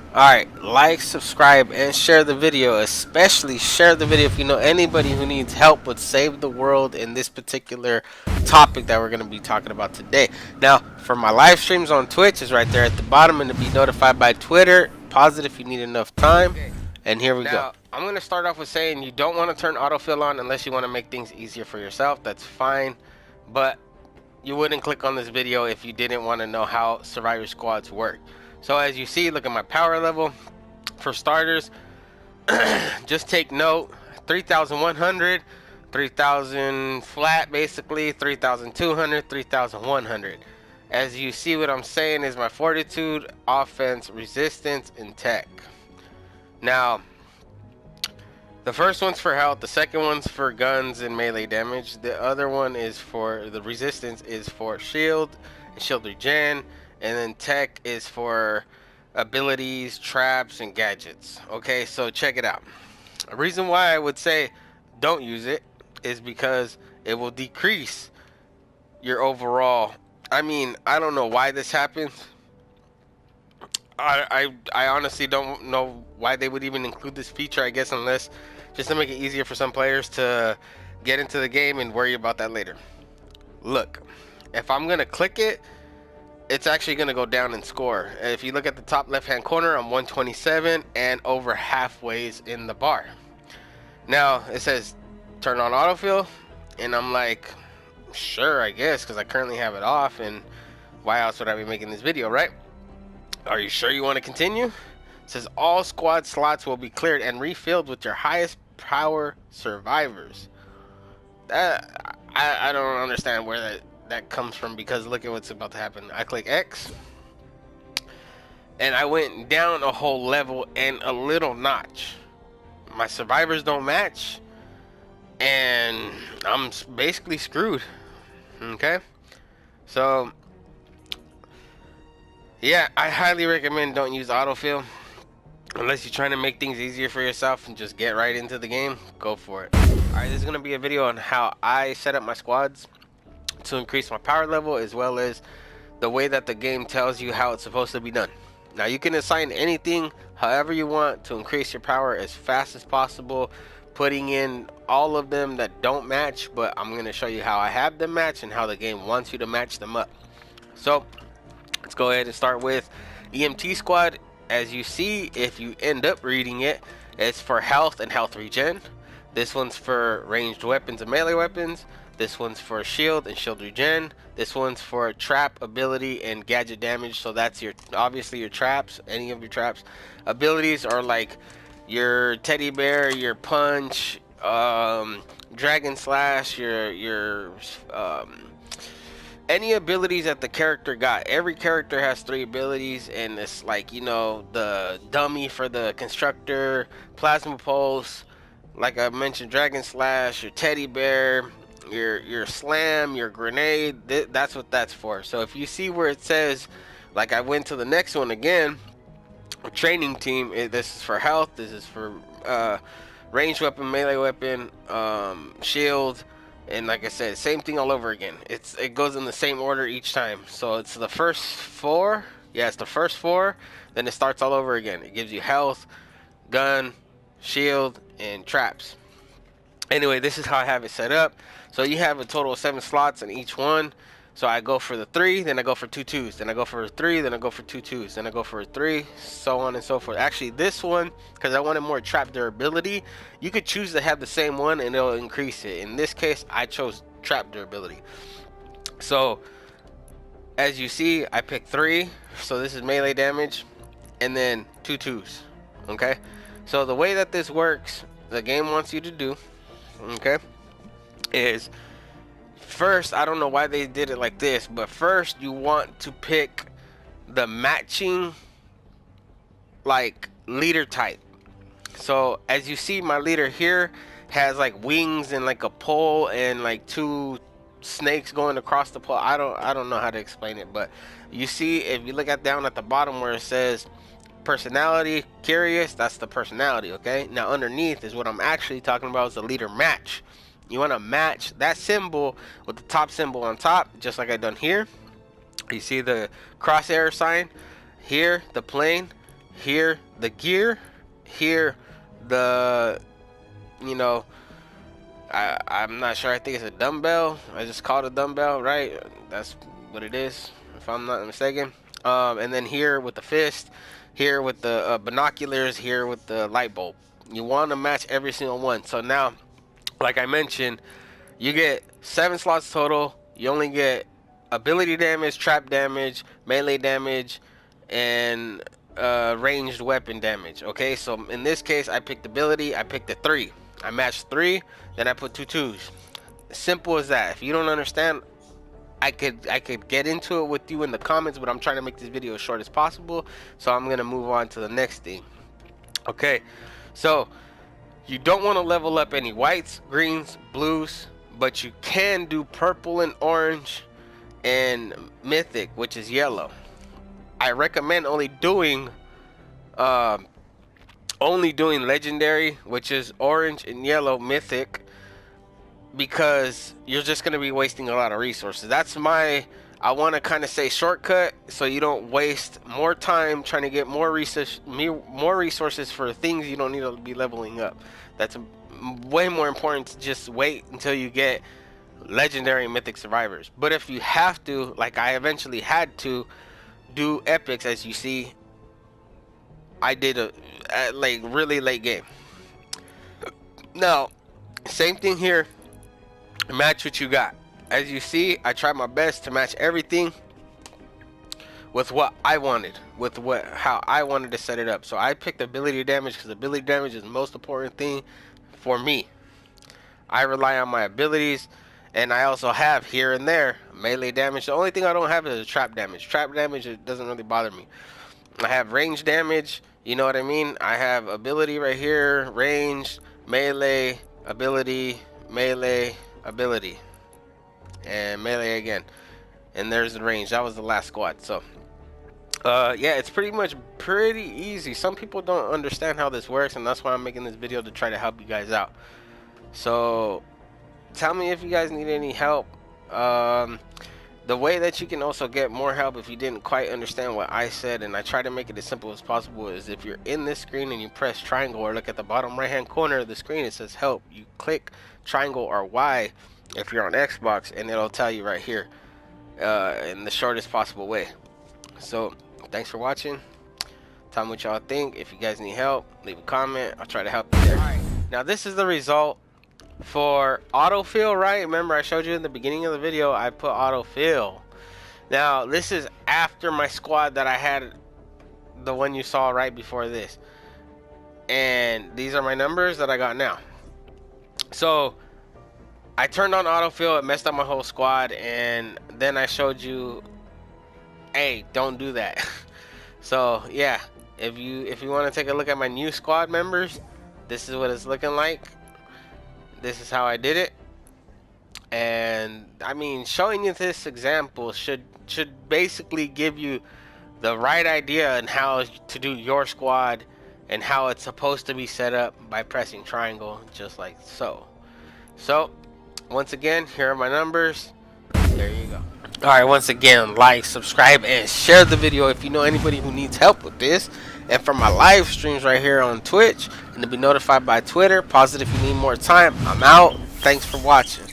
Alright, like, subscribe, and share the video. Especially share the video if you know anybody who needs help with Save the World in this particular topic that we're going to be talking about today. Now, for my live streams on Twitch is right there at the bottom, and to be notified by Twitter, pause it if you need enough time. And here we go. Now, I'm going to start off with saying you don't want to turn autofill on unless you want to make things easier for yourself. That's fine. But you wouldn't click on this video if you didn't want to know how survivor squads work. So as you see, look at my power level. For starters, just take note, 3,100, 3,000 flat basically, 3,200, 3,100. As you see, what I'm saying is my fortitude, offense, resistance, and tech. Now, the first one's for health, the second one's for guns and melee damage. The other one is for, the resistance is for shield and shield regen. And then tech is for abilities, traps, and gadgets. Okay, so check it out. The reason why I would say don't use it is because it will decrease your overall. I mean, I don't know why this happens. I honestly don't know why they would even include this feature, I guess, unless just to make it easier for some players to get into the game and worry about that later. Look, if I'm gonna click it, it's actually going to go down in score. If you look at the top left hand corner, I'm 127 and over halfway's in the bar. Now it says turn on autofill, and I'm like, sure, I guess, because I currently have it off, and why else would I be making this video, right? Are you sure you want to continue? It says all squad slots will be cleared and refilled with your highest power survivors. I don't understand where that comes from, because look at what's about to happen. I click X and I went down a whole level and a little notch. My survivors don't match and I'm basically screwed. Okay, so yeah, I highly recommend don't use autofill unless you're trying to make things easier for yourself and just get right into the game. Go for it. Alright, this is gonna be a video on how I set up my squads to increase my power level, as well as the way that the game tells you how it's supposed to be done. Now you can assign anything however you want to increase your power as fast as possible, putting in all of them that don't match, but I'm going to show you how I have them match and how the game wants you to match them up. So let's go ahead and start with EMT squad. As you see, if you end up reading it, it's for health and health regen. This one's for ranged weapons and melee weapons. This one's for shield and shield regen. This one's for trap ability and gadget damage. So that's your, obviously your traps, any of your traps. Abilities are like your teddy bear, your punch, dragon slash, your any abilities that the character got. Every character has 3 abilities, and it's like, you know, the dummy for the constructor, plasma pulse, like I mentioned, dragon slash, your teddy bear, your slam, your grenade. That's what that's for. So if you see where it says, like I went to the next one again, training team, this is for health, this is for ranged weapon, melee weapon, shield, and like I said, same thing all over again. It goes in the same order each time. So it's the first 4. Yeah, it's the first 4, then it starts all over again. It gives you health, gun, shield, and traps. Anyway, this is how I have it set up. So you have a total of 7 slots in each one. So I go for the 3, then I go for 2 2s, then I go for 3, then I go for 2 2s, then I go for 3, so on and so forth. Actually, this one, because I wanted more trap durability, you could choose to have the same one and it'll increase it. In this case, I chose trap durability. So as you see, I picked 3, so this is melee damage, and then 2 2s. Okay, so the way that this works, the game wants you to do, okay, is first, I don't know why they did it like this, but first you want to pick the matching like leader type. So as you see, my leader here has like wings and like a pole and like 2 snakes going across the pole. I don't know how to explain it, but you see, if you look at down at the bottom where it says personality, curious, that's the personality. Okay, now underneath is what I'm actually talking about, is the leader match. You want to match that symbol with the top symbol on top, just like I done here. You see the crosshair sign here, the plane, here the gear, here the, you know, I'm not sure, I think it's a dumbbell. I just called it a dumbbell, right? That's what it is, if I'm not mistaken. And then here with the fist, here with the binoculars, here with the light bulb. You want to match every single one. So now, like I mentioned, you get 7 slots total. You only get ability damage, trap damage, melee damage, and ranged weapon damage. Okay, so in this case, I picked ability. I picked the 3. I matched 3, then I put 2 2s. Simple as that. If you don't understand, I could get into it with you in the comments, but I'm trying to make this video as short as possible. So I'm gonna move on to the next thing. Okay, so you don't want to level up any whites, greens, blues, but you can do purple and orange and mythic, which is yellow. I recommend only doing legendary, which is orange and yellow mythic, because you're just going to be wasting a lot of resources. That's my, I want to kind of say shortcut, so you don't waste more time trying to get more resources for things you don't need to be leveling up. That's way more important to just wait until you get legendary and mythic survivors. But if you have to, like I eventually had to do epics, as you see, I did a like really late game. Now, same thing here. Match what you got. As you see, I tried my best to match everything with what I wanted, with how I wanted to set it up. So I picked ability damage because ability damage is the most important thing for me. I rely on my abilities, and I also have here and there melee damage. The only thing I don't have is trap damage. Trap damage, it doesn't really bother me. I have range damage, you know what I mean? I have ability right here, range, melee, ability, melee, ability, and melee again. And there's the range. That was the last squad. So yeah, it's pretty easy. Some people don't understand how this works, and that's why I'm making this video, to try to help you guys out. So tell me if you guys need any help. The way that you can also get more help if you didn't quite understand what I said, and I try to make it as simple as possible, is if you're in this screen and you press triangle, or look at the bottom right hand corner of the screen, it says help. You click triangle or Y if you're on Xbox, and it'll tell you right here in the shortest possible way. So thanks for watching. Tell me what y'all think. If you guys need help, leave a comment. I'll try to help you there. Alright, now this is the result for autofill, right? Remember I showed you in the beginning of the video I put autofill. Now this is after my squad that I had, the one you saw right before this, and these are my numbers that I got now. So I turned on autofill, it messed up my whole squad, and then I showed you, hey, don't do that. So yeah, if you want to take a look at my new squad members, this is what it's looking like. This is how I did it. And I mean, showing you this example should basically give you the right idea on how to do your squad and how it's supposed to be set up by pressing triangle, just like so. So once again, here are my numbers. There you go. Alright, once again, like, subscribe, and share the video if you know anybody who needs help with this. And for my live streams right here on Twitch, and to be notified by Twitter, pause it if you need more time. I'm out. Thanks for watching.